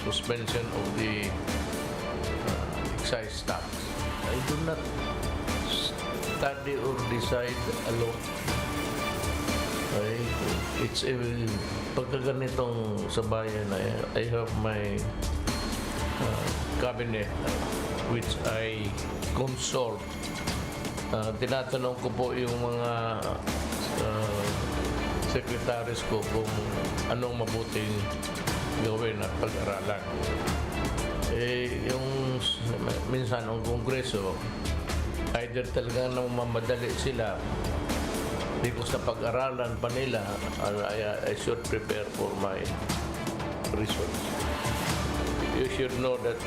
suspension of the excise tax. I do not study or decide alone. Okay? It's pagka ganitong sa bayan, I have my cabinet which I consult. Tinatanong ko po yung mga secretaries ko kung anong mabuting gawin at pag-aralan. Yung minsan ang Kongreso, either talagang mamadali sila, because sa pag-aralan pa nila, I should prepare for my research. You should know that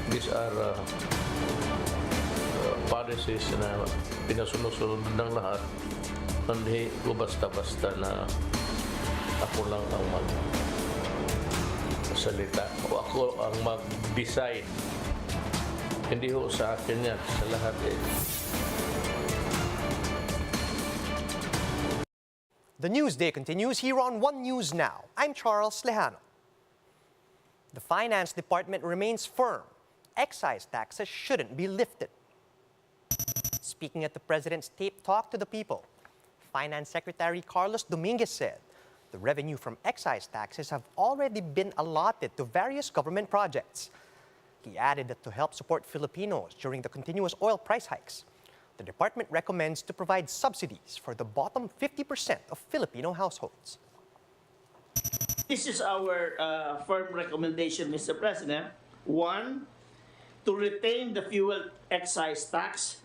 these are policies na pinasunusunod ng lahat. Hindi ko basta-basta na ako lang ang magsalita o ako ang mag-decide. Hindi ho sa akin yan, sa lahat eh. The News Day continues here on One News Now. I'm Charles Lejano. The Finance Department remains firm. Excise taxes shouldn't be lifted. Speaking at the President's tape talk to the people, Finance Secretary Carlos Dominguez said the revenue from excise taxes have already been allotted to various government projects. He added that to help support Filipinos during the continuous oil price hikes, the department recommends to provide subsidies for the bottom 50% of Filipino households. This is our firm recommendation, Mr. President. One, to retain the fuel excise tax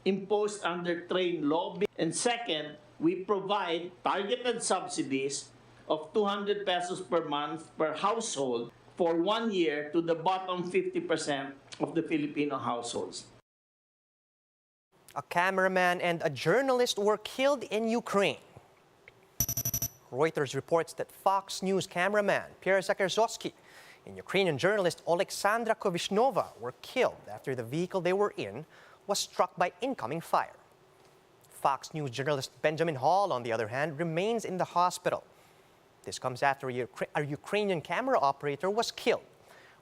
imposed under train law. And second, we provide targeted subsidies of 200 pesos per month per household for 1 year to the bottom 50% of the Filipino households. A cameraman and a journalist were killed in Ukraine. Reuters reports that Fox News cameraman Pierre Zakrzewski and Ukrainian journalist Oleksandra Kovishnova were killed after the vehicle they were in was struck by incoming fire. Fox News journalist Benjamin Hall, on the other hand, remains in the hospital. This comes after a Ukrainian camera operator was killed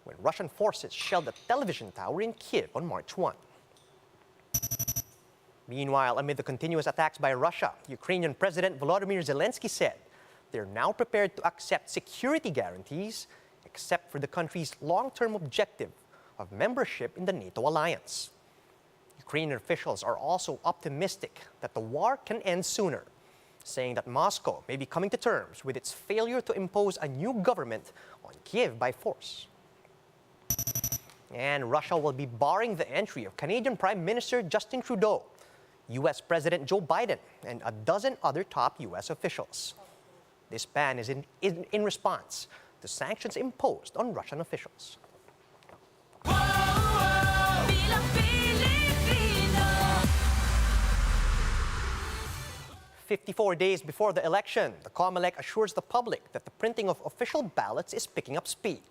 when Russian forces shelled a television tower in Kiev on March 1. Meanwhile, amid the continuous attacks by Russia, Ukrainian President Volodymyr Zelensky said they're now prepared to accept security guarantees, except for the country's long-term objective of membership in the NATO alliance. Ukrainian officials are also optimistic that the war can end sooner, saying that Moscow may be coming to terms with its failure to impose a new government on Kiev by force. And Russia will be barring the entry of Canadian Prime Minister Justin Trudeau, U.S. President Joe Biden, and a dozen other top U.S. officials. This ban is in response to sanctions imposed on Russian officials. 54 days before the election, the COMELEC assures the public that the printing of official ballots is picking up speed.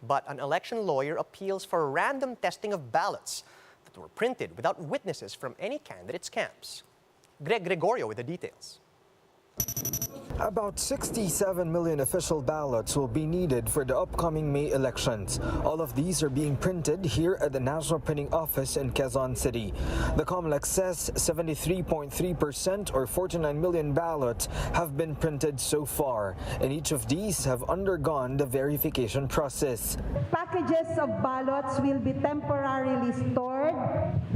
But an election lawyer appeals for random testing of ballots that were printed without witnesses from any candidates' camps. Greg Gregorio with the details. About 67 million official ballots will be needed for the upcoming May elections. All of these are being printed here at the National Printing Office in Quezon City. The COMELEC says 73.3% or 49 million ballots have been printed so far, and each of these have undergone the verification process. Packages of ballots will be temporarily stored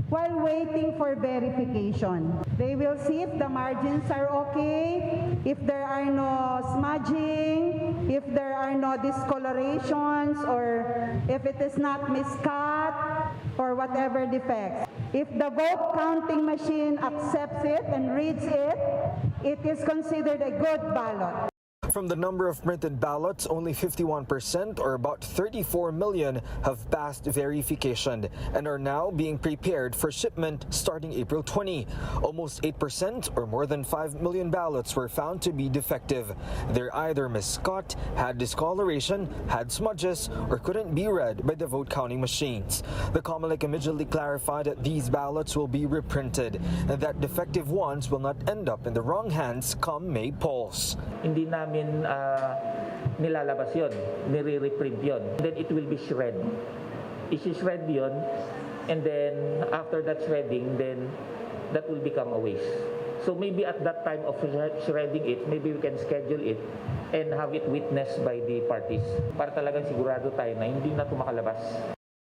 while waiting for verification. They will see if the margins are okay, if there are no smudging, if there are no discolorations, or if it is not miscut, or whatever defects. If the vote counting machine accepts it and reads it, it is considered a good ballot. From the number of printed ballots, only 51% or about 34 million have passed verification and are now being prepared for shipment starting April 20. Almost 8% or more than 5 million ballots were found to be defective. They're either miscut, had discoloration, had smudges, or couldn't be read by the vote counting machines. The COMELEC immediately clarified that these ballots will be reprinted and that defective ones will not end up in the wrong hands come May polls. Hindi namin nilalabas yun, nire-reprint yun. Then it will be shred. Isi-shred yun, and then after that shredding, then that will become a waste. So maybe at that time of shredding it, maybe we can schedule it and have it witnessed by the parties para talagang sigurado tayo na hindi na ito makalabas.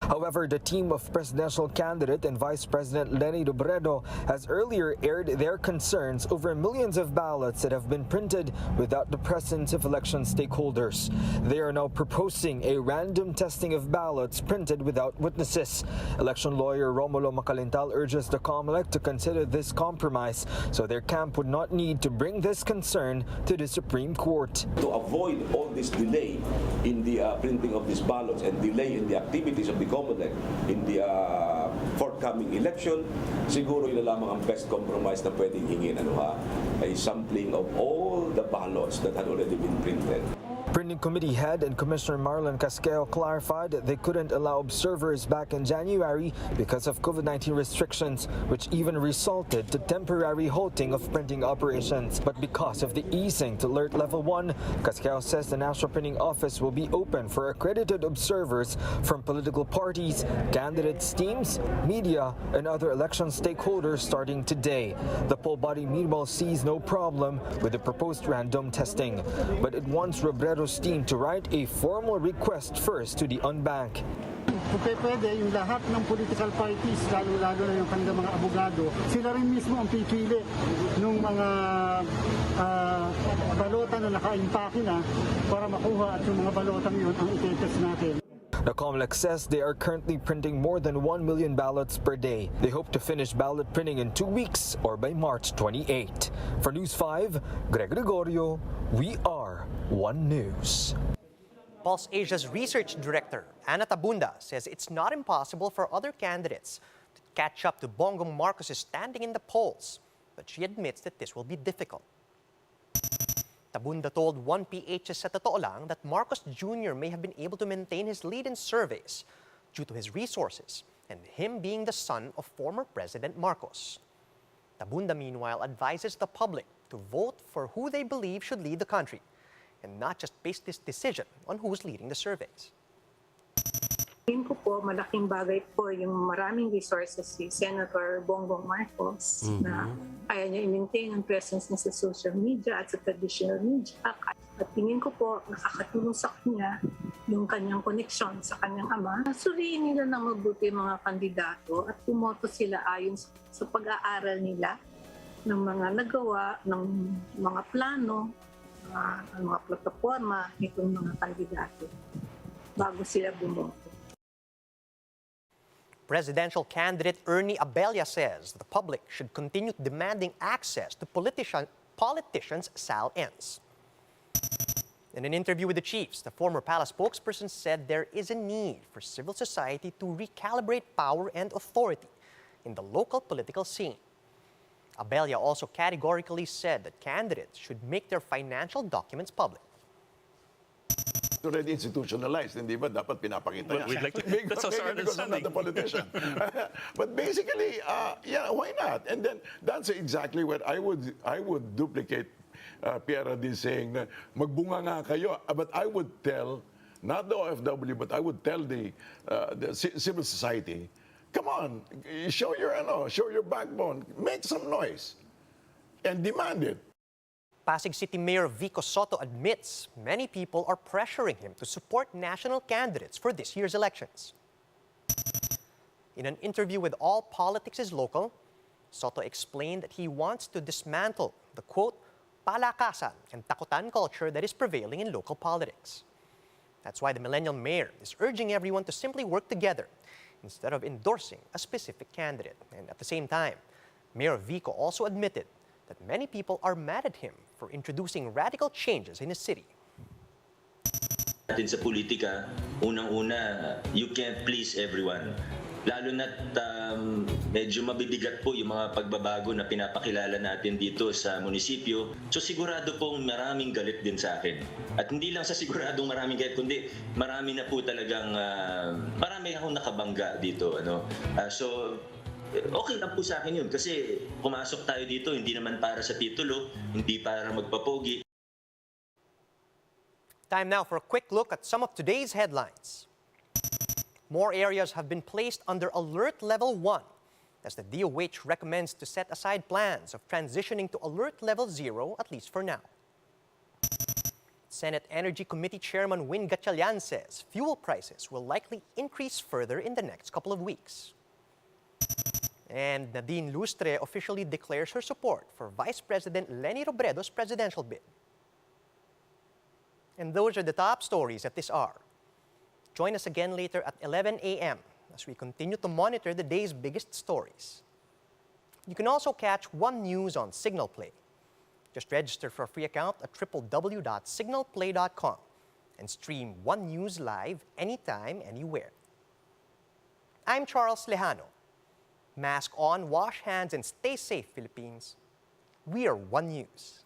However, the team of presidential candidate and Vice President Leni Robredo has earlier aired their concerns over millions of ballots that have been printed without the presence of election stakeholders. They are now proposing a random testing of ballots printed without witnesses. Election lawyer Romulo Macalintal urges the COMELEC to consider this compromise so their camp would not need to bring this concern to the Supreme Court. To avoid all this delay in the printing of these ballots and delay in the activities of the COMELEC in the forthcoming election, siguro yun lamang ang best compromise na pwedeng hingin, a sampling of all the ballots that had already been printed. Printing Committee Head and Commissioner Marlon Casqueo clarified that they couldn't allow observers back in January because of COVID-19 restrictions, which even resulted to temporary halting of printing operations. But because of the easing to Alert Level 1, Casqueo says the National Printing Office will be open for accredited observers from political parties, candidates' teams, media, and other election stakeholders starting today. The poll body meanwhile sees no problem with the proposed random testing, but it wants Robredo's team to write a formal request first to the unbank. Kung pwede, yung lahat ng political parties, lalo-lalo na yung kanilang mga abogado, sila rin mismo ang pipili ng mga balota na naka-impake na para makuha at yung mga balotang yun ang itetest natin. The COMELEC says they are currently printing more than 1 million ballots per day. They hope to finish ballot printing in 2 weeks or by March 28. For News 5, Greg Gregorio, we are One News. Pulse Asia's research director, Anna Tabunda, says it's not impossible for other candidates to catch up to Bongbong Marcos' standing in the polls, but she admits that this will be difficult. Tabunda told 1PH sa Totoo Lang that Marcos Jr. may have been able to maintain his lead in surveys due to his resources and him being the son of former President Marcos. Tabunda, meanwhile, advises the public to vote for who they believe should lead the country and not just base this decision on who's leading the surveys. Tingin ko po, malaking bagay po yung maraming resources si Senator Bongbong Marcos na kaya niya i-maintain ang presence niya sa social media at sa traditional media. At tingin ko po, nakakatulong sa kanya yung kanyang koneksyon sa kanyang ama. Suriin nila ng mabuti mga kandidato at pumoto sila ayon sa pag-aaral nila ng mga nagawa, ng mga plano, ng mga plataforma nitong mga kandidato bago sila bumoto. Presidential candidate Ernie Abella says the public should continue demanding access to politicians' sal ends. In an interview with the Chiefs, the former palace spokesperson said there is a need for civil society to recalibrate power and authority in the local political scene. Abella also categorically said that candidates should make their financial documents public. Already institutionalized, hindi ba? Dapat pinapakita yan. We'd like to, Maybe that's also our because I'm not a politician. But basically, yeah, why not? And then that's exactly what I would duplicate Pierre Di saying na magbunga nga kayo. But I would tell, not the OFW, but I would tell the civil society, come on, show your backbone, make some noise, and demand it. Pasig City Mayor Vito Soto admits many people are pressuring him to support national candidates for this year's elections. In an interview with All Politics is Local, Soto explained that he wants to dismantle the, quote, palakasan and takutan culture that is prevailing in local politics. That's why the millennial mayor is urging everyone to simply work together instead of endorsing a specific candidate. And at the same time, Mayor Vico also admitted that many people are mad at him for introducing radical changes in his city. Sa politika, unang-una, you can't please everyone. Lalo na't medyo mabibigat po yung mga pagbabago na pinapakilala natin dito sa munisipyo. So sigurado pong maraming galit din sa akin. At hindi lang sa siguradong maraming galit, kundi marami na po talagang, marami akong nakabangga dito. So okay lang po sa akin yun kasi pumasok tayo dito hindi naman para sa titulo, hindi para magpapogi. Time now for a quick look at some of today's headlines. More areas have been placed under Alert Level 1 as the DOH recommends to set aside plans of transitioning to Alert Level 0, at least for now. Senate Energy Committee Chairman Win Gatchalian says fuel prices will likely increase further in the next couple of weeks. And Nadine Lustre officially declares her support for Vice President Leni Robredo's presidential bid. And those are the top stories at this hour. Join us again later at 11 a.m. as we continue to monitor the day's biggest stories. You can also catch One News on Signal Play. Just register for a free account at www.signalplay.com and stream One News live anytime, anywhere. I'm Charles Lejano. Mask on, wash hands, and stay safe, Philippines. We are One News.